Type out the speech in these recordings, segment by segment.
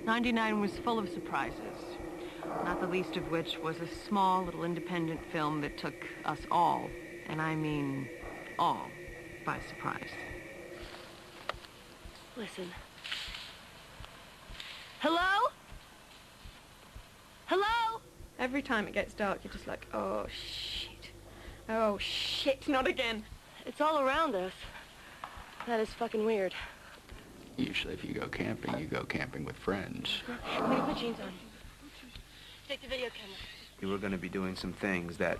'99 was full of surprises, not the least of which was a small little independent film that took us all, and I mean all, by surprise. Listen. Hello? Hello? Every time it gets dark, you're just like, oh, shit. Oh, shit, not again. It's all around us. That is fucking weird. Usually if you go camping with friends. Let me put jeans on. Take the video camera. You were going to be doing some things that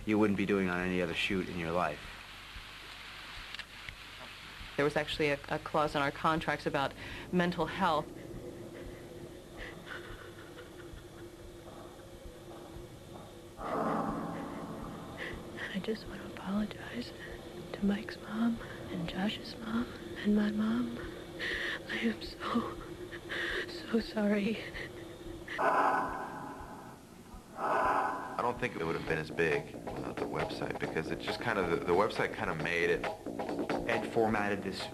you wouldn't be doing on any other shoot in your life. There was actually a clause in our contracts about mental health. I just want to apologize to Mike's mom and Josh's mom and my mom. I am so sorry. I don't think it would have been as big, the website, because it just kind of, the website kind of made it. Ed formatted this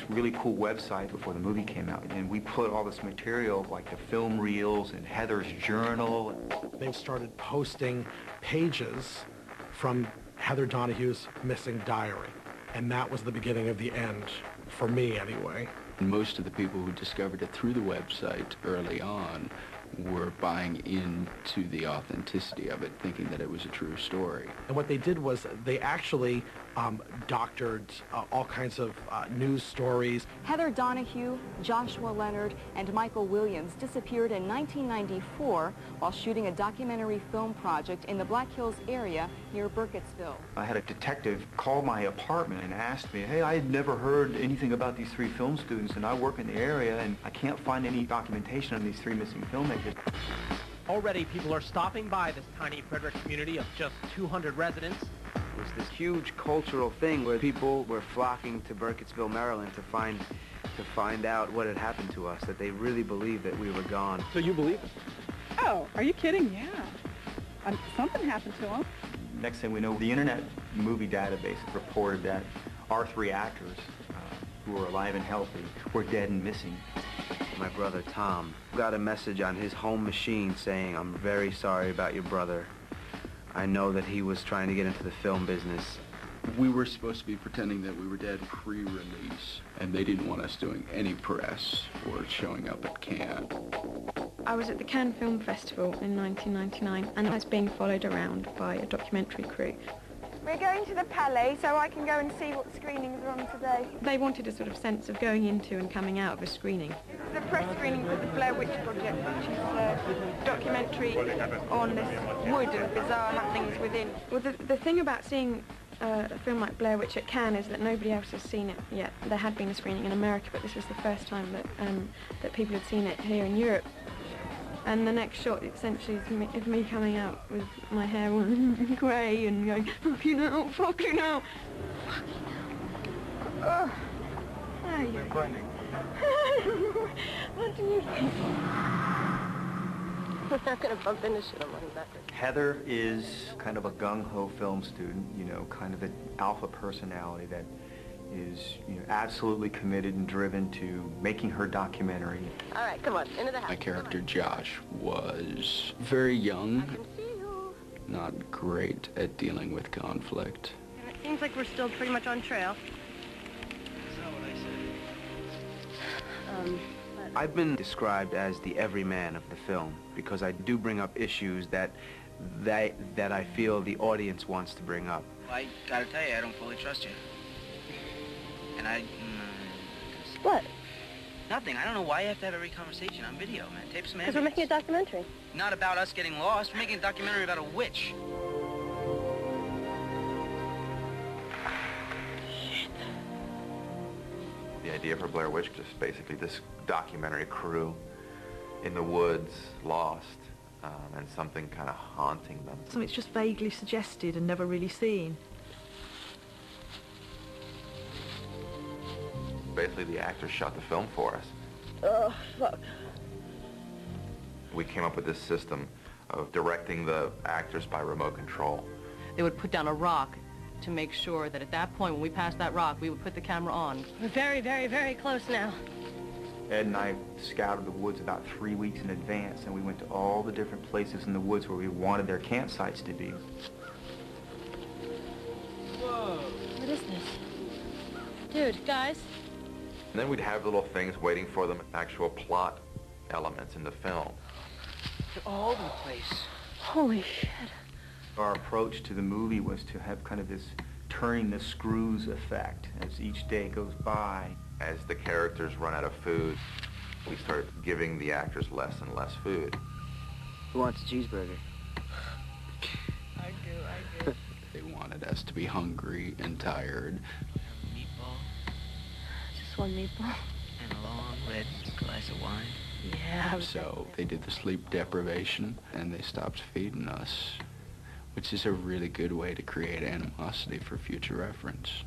really cool website before the movie came out, and we put all this material, like the film reels and Heather's journal. They started posting pages from Heather Donahue's missing diary, and that was the beginning of the end, for me anyway. Most of the people who discovered it through the website early on were buying into the authenticity of it, thinking that it was a true story. And what they did was they actually doctored all kinds of news stories. Heather Donahue, Joshua Leonard, and Michael Williams disappeared in 1994 while shooting a documentary film project in the Black Hills area near Burkittsville. I had a detective call my apartment and asked me, hey, I had never heard anything about these 3 film students, and I work in the area, and I can't find any documentation on these 3 missing filmmakers. Already, people are stopping by this tiny Frederick community of just 200 residents. It was this huge cultural thing where people were flocking to Burkittsville, Maryland to find out what had happened to us, that they really believed that we were gone. So you believe it? Oh, are you kidding? Yeah. Something happened to him. Next thing we know, the Internet Movie Database reported that our 3 actors, who were alive and healthy, were dead and missing. My brother Tom got a message on his home machine saying, I'm very sorry about your brother. I know that he was trying to get into the film business. We were supposed to be pretending that we were dead pre-release, and they didn't want us doing any press or showing up at Cannes. I was at the Cannes Film Festival in 1999, and I was being followed around by a documentary crew. We're going to the Palais so I can go and see what screenings are on today. They wanted a sort of sense of going into and coming out of a screening. This is a press screening for the Blair Witch Project, which is a documentary on this wood and bizarre happenings within. Well, the thing about seeing a film like Blair Witch at Cannes is that nobody else has seen it yet. There had been a screening in America, but this was the first time that people had seen it here in Europe. And the next shot, essentially, is me coming out with my hair all grey and going, fuck you now, fuck you now. Fuck you now. We're running. What do you think? We're not going to bump into shit on my back. Heather is kind of a gung-ho film student, you know, kind of an alpha personality that is, you know, absolutely committed and driven to making her documentary. All right, come on, into the house. My character, Josh, was very young, not great at dealing with conflict. And it seems like we're still pretty much on trail. That's not what I said. I've been described as the everyman of the film because I do bring up issues that I feel the audience wants to bring up. I gotta tell you, I don't fully trust you. And What? Nothing. I don't know why you have to have every conversation on video, man. Tape some Because we're making a documentary. Not about us getting lost. We're making a documentary about a witch. The idea for Blair Witch was basically this documentary crew in the woods, lost, and something kind of haunting them. Something's just vaguely suggested and never really seen. Basically, the actors shot the film for us. Oh, fuck. We came up with this system of directing the actors by remote control. They would put down a rock to make sure that at that point, when we passed that rock, we would put the camera on. We're very, very, very close now. Ed and I scouted the woods about 3 weeks in advance, and we went to all the different places in the woods where we wanted their campsites to be. Whoa! What is this? Dude, guys? And then we'd have little things waiting for them, actual plot elements in the film. They're all over the place. Holy shit. Our approach to the movie was to have kind of this turning the screws effect as each day goes by. As the characters run out of food, we start giving the actors less and less food. Who wants a cheeseburger? I do. They wanted us to be hungry and tired. Meatball. Just one meatball. And a long red glass of wine. Yeah. So they did the sleep deprivation, and they stopped feeding us, which is a really good way to create animosity for future reference.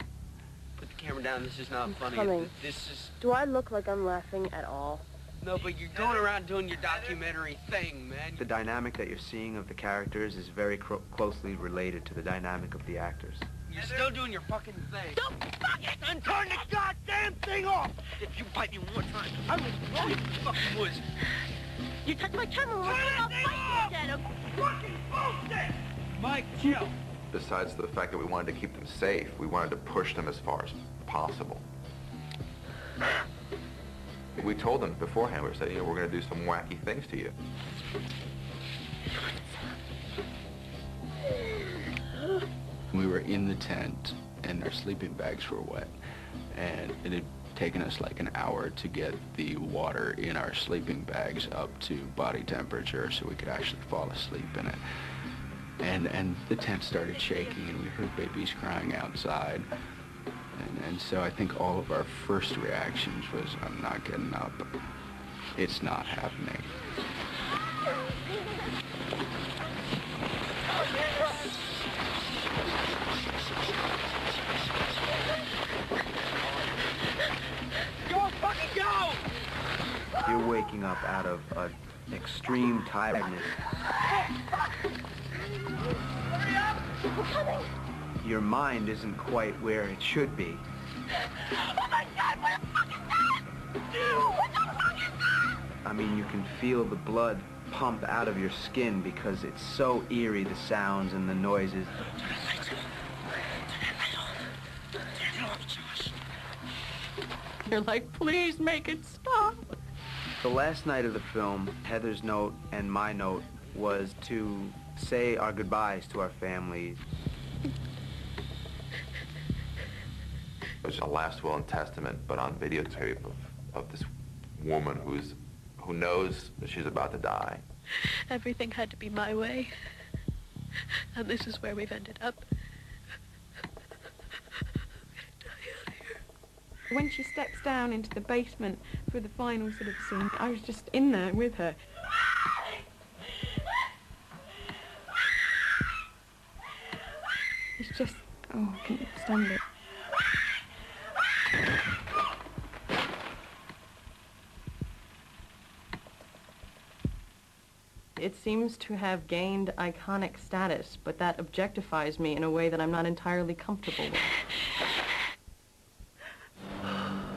Put the camera down. This is not funny. Coming. This is... Do I look like I'm laughing at all? No, but you're going around doing your documentary thing, man. The dynamic that you're seeing of the characters is very closely related to the dynamic of the actors. You're still doing your fucking thing. Don't fucking turn the goddamn thing off! If you bite me one more time, I'm gonna throw you in the fucking woods. You touch my camera, I'll fight you again. Fucking bullshit! Mike, chill. Besides the fact that we wanted to keep them safe, we wanted to push them as far as possible. We told them beforehand, we said, you know, we're going to do some wacky things to you. We were in the tent, and our sleeping bags were wet, and it had taken us like an hour to get the water in our sleeping bags up to body temperature so we could actually fall asleep in it. And the tent started shaking, and we heard babies crying outside. And so I think all of our first reactions was, I'm not getting up. It's not happening. Go, fucking go! You're waking up out of an extreme tiredness. Your mind isn't quite where it should be. Oh my God, what the fuck is that? What the fuck is that? I mean, you can feel the blood pump out of your skin because it's so eerie, the sounds and the noises. Turn that light off. Turn it off, Josh. You're like, please make it stop. The last night of the film, Heather's note and my note was to say our goodbyes to our families. It was a last will and testament, but on videotape of this woman who knows that she's about to die. Everything had to be my way. And this is where we've ended up. When she steps down into the basement for the final sort of scene, I was just in there with her. It's just, oh, I can't stand it. It seems to have gained iconic status, but that objectifies me in a way that I'm not entirely comfortable with.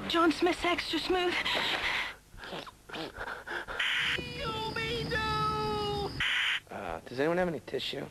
John Smith's extra smooth. Does anyone have any tissue?